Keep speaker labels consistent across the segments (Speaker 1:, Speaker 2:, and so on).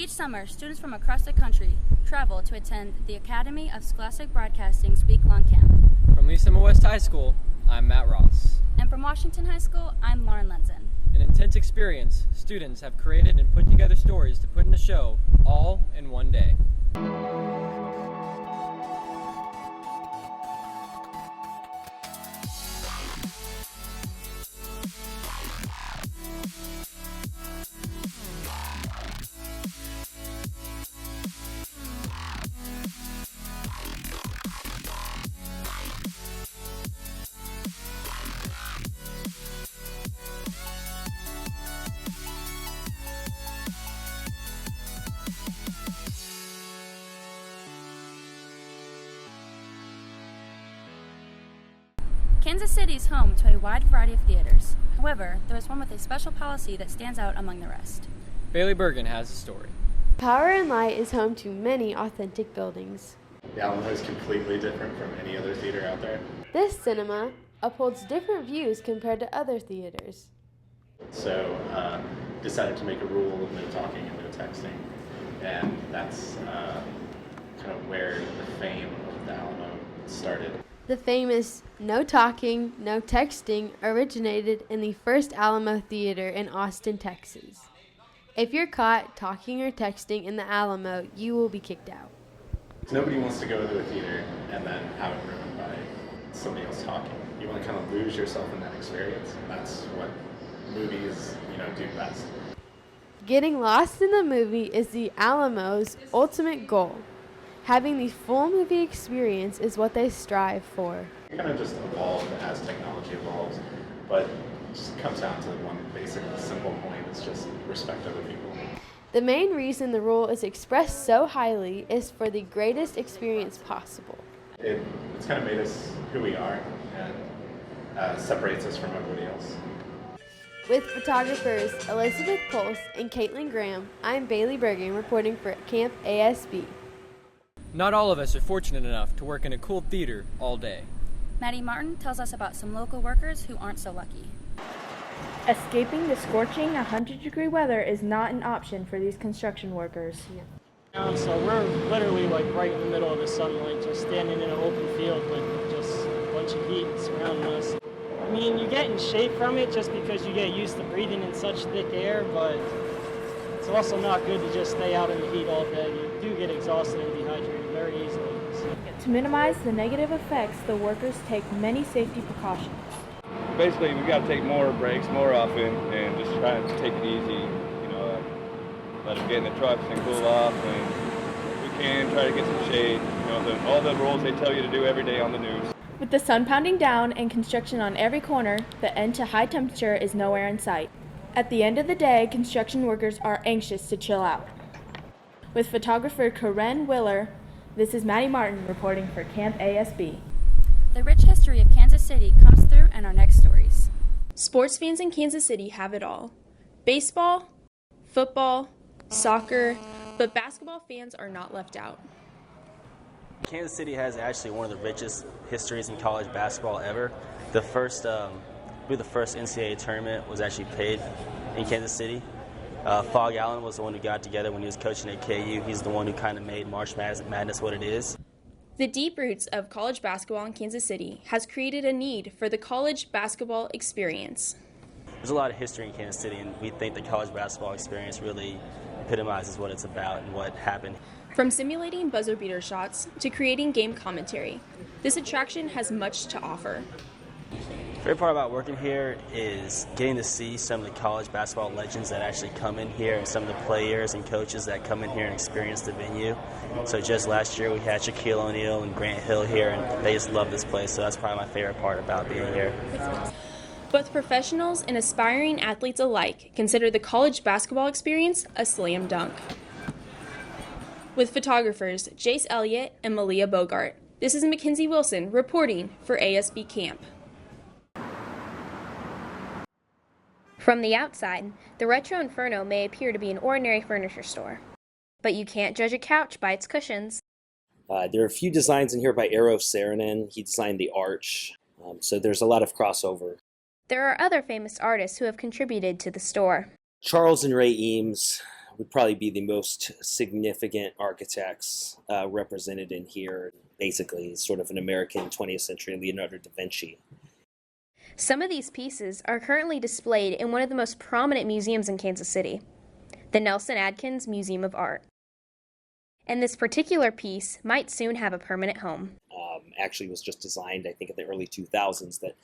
Speaker 1: Each summer, students from across the country travel to attend the Academy of Scholastic Broadcasting's week-long camp.
Speaker 2: From Lisa West High School, I'm Matt Ross.
Speaker 1: And from Washington High School, I'm Lauren Lenzen.
Speaker 2: An intense experience, students have created and put together stories to put in a show all in one day.
Speaker 1: Kansas City is home to a wide variety of theaters. However, there is one with a special policy that stands out among the rest.
Speaker 2: Bailey Bergen has a story.
Speaker 3: Power and Light is home to many authentic buildings.
Speaker 4: The Alamo is completely different from any other theater out there.
Speaker 3: This cinema upholds different views compared to other theaters.
Speaker 4: So decided to make a rule of no talking and no texting. And that's kind of where the fame of the Alamo started.
Speaker 3: The famous no talking, no texting originated in the first Alamo Theater in Austin, Texas. If you're caught talking or texting in the Alamo, you will be kicked out.
Speaker 4: Nobody wants to go to a theater and then have it ruined by somebody else talking. You want to kind of lose yourself in that experience. And that's what movies, do best.
Speaker 3: Getting lost in the movie is the Alamo's ultimate goal. Having the full movie experience is what they strive for.
Speaker 4: It kind of just evolved as technology evolves, but it just comes down to one basic, simple point. It's just respect other people.
Speaker 3: The main reason the rule is expressed so highly is for the greatest experience possible.
Speaker 4: It's kind of made us who we are and separates us from everybody else.
Speaker 3: With photographers Elizabeth Pulse and Caitlin Graham, I'm Bailey Bergen reporting for Camp ASB.
Speaker 2: Not all of us are fortunate enough to work in a cool theater all day.
Speaker 1: Maddie Martin tells us about some local workers who aren't so lucky.
Speaker 5: Escaping the scorching 100-degree weather is not an option for these construction workers.
Speaker 6: So we're literally right in the middle of the sunlight, just standing in an open field with just a bunch of heat surrounding us. I mean, you get in shape from it just because you get used to breathing in such thick air, but it's also not good to just stay out in the heat all day. You do get exhausted and dehydrated very easily.
Speaker 5: To minimize the negative effects, the workers take many safety precautions.
Speaker 7: Basically, we got to take more breaks more often and just try to take it easy, let them get in the trucks and cool off, and if we can, try to get some shade, all the rules they tell you to do every day on the news.
Speaker 5: With the sun pounding down and construction on every corner, the end to high temperature is nowhere in sight. At the end of the day, construction workers are anxious to chill out. With photographer Karen Willer, this is Maddie Martin reporting for Camp ASB.
Speaker 1: The rich history of Kansas City comes through in our next stories.
Speaker 8: Sports fans in Kansas City have it all. Baseball, football, soccer, but basketball fans are not left out.
Speaker 9: Kansas City has actually one of the richest histories in college basketball ever. The first NCAA tournament was actually played in Kansas City. Fogg Allen was the one who got together when he was coaching at KU. He's the one who kind of made March Madness what it is.
Speaker 8: The deep roots of college basketball in Kansas City has created a need for the college basketball experience.
Speaker 9: There's a lot of history in Kansas City, and we think the college basketball experience really epitomizes what it's about and what happened.
Speaker 8: From simulating buzzer beater shots to creating game commentary, this attraction has much to offer.
Speaker 9: The favorite part about working here is getting to see some of the college basketball legends that actually come in here and some of the players and coaches that come in here and experience the venue. So just last year we had Shaquille O'Neal and Grant Hill here, and they just love this place, so that's probably my favorite part about being here.
Speaker 8: Both professionals and aspiring athletes alike consider the college basketball experience a slam dunk. With photographers Jace Elliott and Malia Bogart, this is Mackenzie Wilson reporting for ASB Camp. From the outside, the Retro Inferno may appear to be an ordinary furniture store. But you can't judge a couch by its cushions.
Speaker 10: There are a few designs in here by Eero Saarinen. He designed the arch, so there's a lot of crossover.
Speaker 8: There are other famous artists who have contributed to the store.
Speaker 10: Charles and Ray Eames would probably be the most significant architects represented in here. Basically, sort of an American 20th century Leonardo da Vinci.
Speaker 8: Some of these pieces are currently displayed in one of the most prominent museums in Kansas City, the Nelson Adkins Museum of Art. And this particular piece might soon have a permanent home.
Speaker 10: Actually was just designed, I think, in the early 2000s that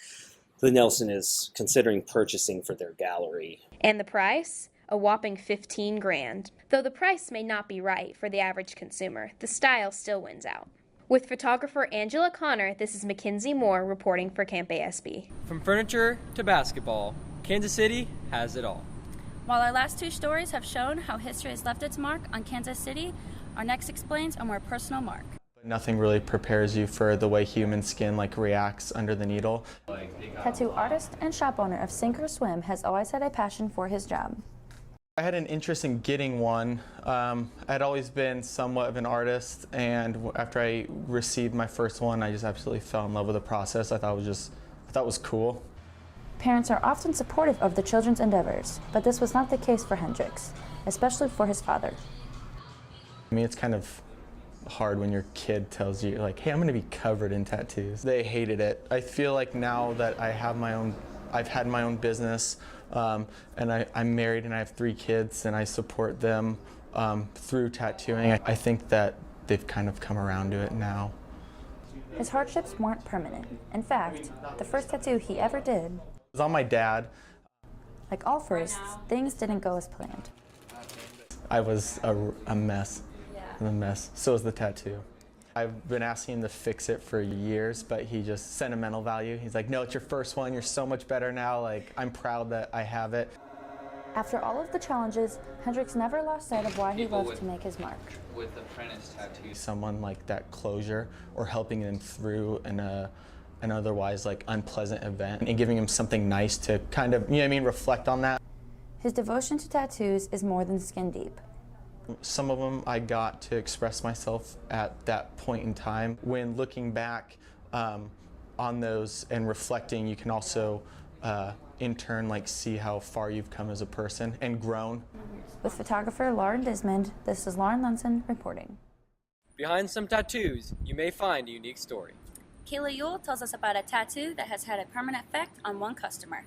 Speaker 10: the Nelson is considering purchasing for their gallery.
Speaker 8: And the price? A whopping $15,000. Though the price may not be right for the average consumer, the style still wins out. With photographer Angela Connor, this is Mackenzie Moore reporting for Camp ASB.
Speaker 2: From furniture to basketball, Kansas City has it all.
Speaker 1: While our last two stories have shown how history has left its mark on Kansas City, our next explains a more personal mark.
Speaker 11: Nothing really prepares you for the way human skin reacts under the needle.
Speaker 1: Tattoo artist and shop owner of Sink or Swim has always had a passion for his job.
Speaker 11: I had an interest in getting one. I'd always been somewhat of an artist, and after I received my first one, I just absolutely fell in love with the process. I thought it was cool.
Speaker 1: Parents are often supportive of the children's endeavors, but this was not the case for Hendrix, especially for his father.
Speaker 11: I mean, it's kind of hard when your kid tells you, hey, I'm going to be covered in tattoos. They hated it. I feel like now that I've had my own business, and I'm married and I have 3 kids and I support them through tattooing, I think that they've kind of come around to it now.
Speaker 1: His hardships weren't permanent. In fact, the first tattoo he ever did,
Speaker 11: It was on my dad.
Speaker 1: like all firsts, things didn't go as planned.
Speaker 11: I was a mess. So was the tattoo. I've been asking him to fix it for years, but he just, sentimental value. He's like, no, it's your first one. You're so much better now. I'm proud that I have it.
Speaker 1: After all of the challenges, Hendrix never lost sight of why he loved to make his mark.
Speaker 12: With apprentice tattoos.
Speaker 11: Someone like that closure, or helping them through an otherwise unpleasant event, and giving him something nice to kind of, reflect on that.
Speaker 1: His devotion to tattoos is more than skin deep.
Speaker 11: Some of them I got to express myself at that point in time. When looking back on those and reflecting, you can also in turn see how far you've come as a person and grown.
Speaker 1: With photographer Lauren Desmond, this is Lauren Lunson reporting.
Speaker 2: Behind some tattoos, you may find a unique story.
Speaker 1: Kayla Yule tells us about a tattoo that has had a permanent effect on one customer.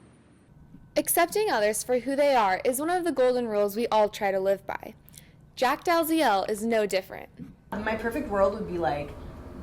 Speaker 3: Accepting others for who they are is one of the golden rules we all try to live by. Jack Dalziel is no different.
Speaker 13: My perfect world would be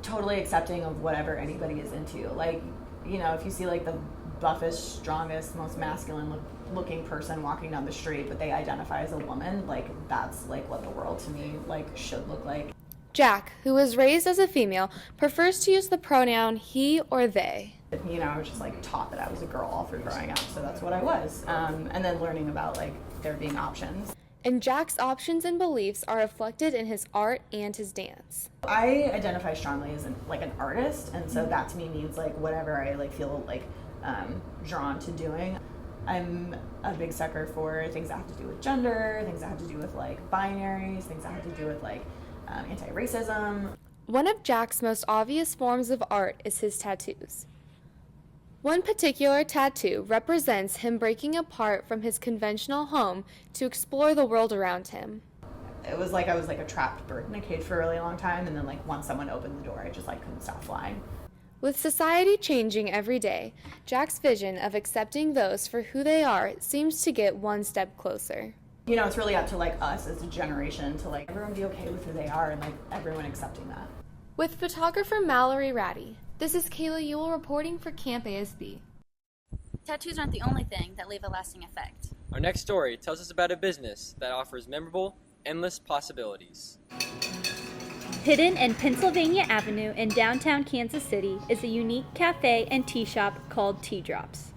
Speaker 13: totally accepting of whatever anybody is into. If you see the buffest, strongest, most masculine looking person walking down the street, but they identify as a woman, that's what the world to me should look like.
Speaker 3: Jack, who was raised as a female, prefers to use the pronoun he or they.
Speaker 13: I was just taught that I was a girl all through growing up, so that's what I was. And then learning about there being options.
Speaker 3: And Jack's options and beliefs are reflected in his art and his dance.
Speaker 13: I identify strongly as an artist, and so that to me means whatever I feel drawn to doing. I'm a big sucker for things that have to do with gender, things that have to do with binaries, things that have to do with anti-racism.
Speaker 3: One of Jack's most obvious forms of art is his tattoos. One particular tattoo represents him breaking apart from his conventional home to explore the world around him.
Speaker 13: It was I was a trapped bird in a cage for a really long time, and then once someone opened the door, I just couldn't stop flying.
Speaker 3: With society changing every day, Jack's vision of accepting those for who they are seems to get one step closer.
Speaker 13: It's really up to us as a generation to everyone be okay with who they are and everyone accepting that.
Speaker 3: With photographer Mallory Ratty, this is Kayla Yule reporting for Camp ASB.
Speaker 1: Tattoos aren't the only thing that leave a lasting effect.
Speaker 2: Our next story tells us about a business that offers memorable, endless possibilities.
Speaker 8: Hidden in Pennsylvania Avenue in downtown Kansas City is a unique cafe and tea shop called Tea Drops.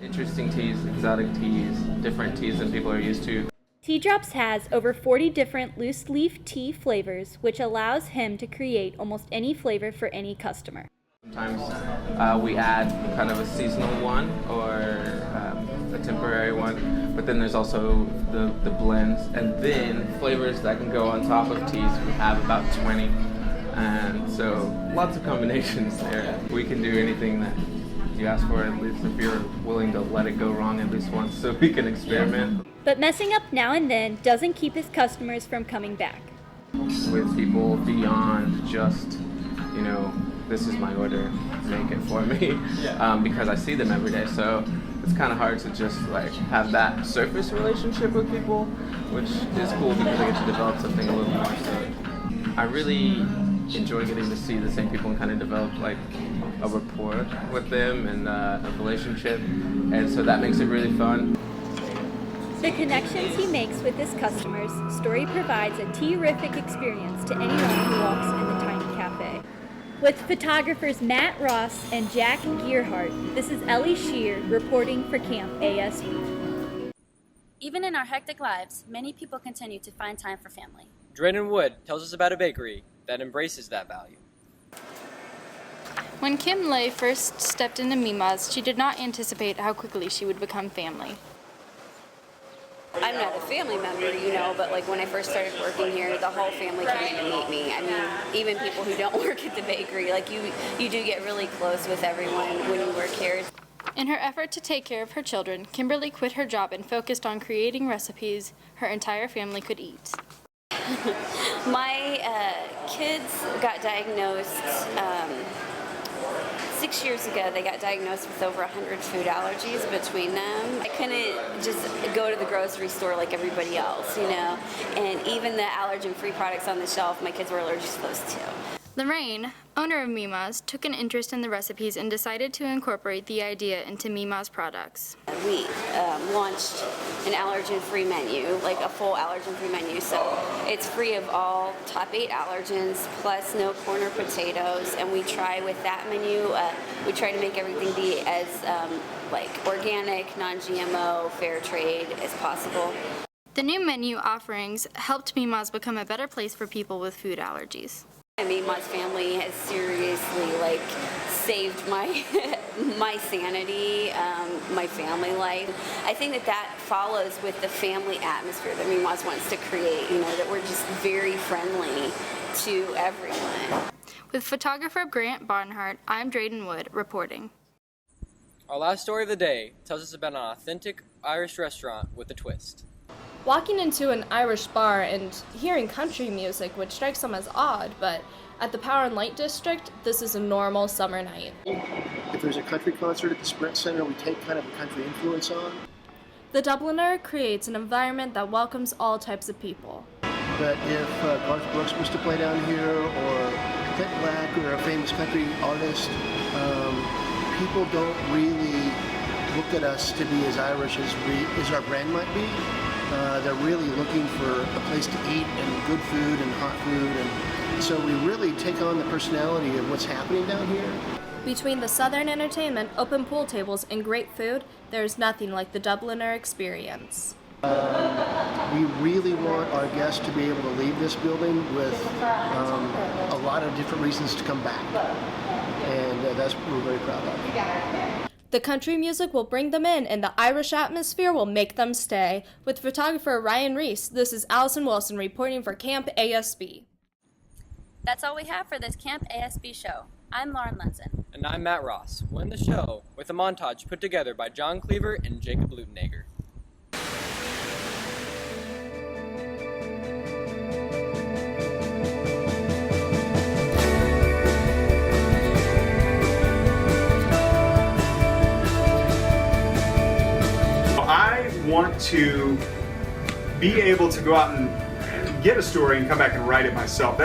Speaker 12: Interesting teas, exotic teas, different teas than people are used to.
Speaker 8: Tea Drops has over 40 different loose leaf tea flavors, which allows him to create almost any flavor for any customer.
Speaker 12: Sometimes we add kind of a seasonal one or a temporary one, but then there's also the blends and then flavors that can go on top of teas. We have about 20, and so lots of combinations there. We can do anything that you ask for, at least if you're willing to let it go wrong at least once, so we can experiment.
Speaker 14: But messing up now and then doesn't keep his customers from coming back.
Speaker 12: With people beyond just, this is my order, make it for me, because I see them every day. So it's kind of hard to just have that surface relationship with people, which is cool because I get to develop something a little more. So I really enjoy getting to see the same people and kind of develop a rapport with them and a relationship, and so that makes it really fun.
Speaker 14: The connections he makes with his customers, Story provides a terrific experience to anyone who walks in the tiny cafe. With photographers Matt Ross and Jack Gearhart, this is Ellie Shear reporting for Camp ASB.
Speaker 1: Even in our hectic lives, many people continue to find time for family.
Speaker 2: Drayden Wood tells us about a bakery that embraces that value.
Speaker 15: When Kim Lay first stepped into Mima's, she did not anticipate how quickly she would become family.
Speaker 16: I'm not a family member, but when I first started working here, the whole family came to meet me. I mean, even people who don't work at the bakery, you do get really close with everyone when you work here.
Speaker 15: In her effort to take care of her children, Kimberly quit her job and focused on creating recipes her entire family could eat.
Speaker 16: My kids got diagnosed 6 years ago. They got diagnosed with over 100 food allergies between them. I couldn't just go to the grocery store like everybody else, and even the allergen-free products on the shelf, my kids were allergic to those too.
Speaker 15: Lorraine, owner of Mima's, took an interest in the recipes and decided to incorporate the idea into Mima's products.
Speaker 16: We launched an allergen-free menu, a full allergen-free menu. So it's free of all top 8 allergens, plus no corn or potatoes. And we try with that menu, we try to make everything be as organic, non-GMO, fair trade as possible.
Speaker 15: The new menu offerings helped Mima's become a better place for people with food allergies.
Speaker 16: Mima's family has seriously saved my my sanity, my family life. I think that follows with the family atmosphere that Mima's wants to create, that we're just very friendly to everyone.
Speaker 15: With photographer Grant Barnhart, I'm Drayden Wood reporting.
Speaker 2: Our last story of the day tells us about an authentic Irish restaurant with a twist.
Speaker 5: Walking into an Irish bar and hearing country music would strike some as odd, but at the Power and Light District, this is a normal summer night.
Speaker 17: If there's a country concert at the Sprint Center, we take kind of a country influence on.
Speaker 5: The Dubliner creates an environment that welcomes all types of people.
Speaker 17: But if Garth Brooks was to play down here, or Clint Black, or a famous country artist, people don't really look at us to be as Irish as our brand might be. They're really looking for a place to eat and good food and hot food, and so we really take on the personality of what's happening down here.
Speaker 5: Between the Southern entertainment, open pool tables, and great food, there's nothing like the Dubliner experience.
Speaker 17: We really want our guests to be able to leave this building with a lot of different reasons to come back, and that's what we're very proud of.
Speaker 5: The country music will bring them in, and the Irish atmosphere will make them stay. With photographer Ryan Reese, this is Allison Wilson reporting for Camp ASB.
Speaker 1: That's all we have for this Camp ASB show. I'm Lauren Lenzen.
Speaker 2: And I'm Matt Ross. We'll end the show with a montage put together by John Cleaver and Jacob Lutenegger.
Speaker 18: I want to be able to go out and get a story and come back and write it myself.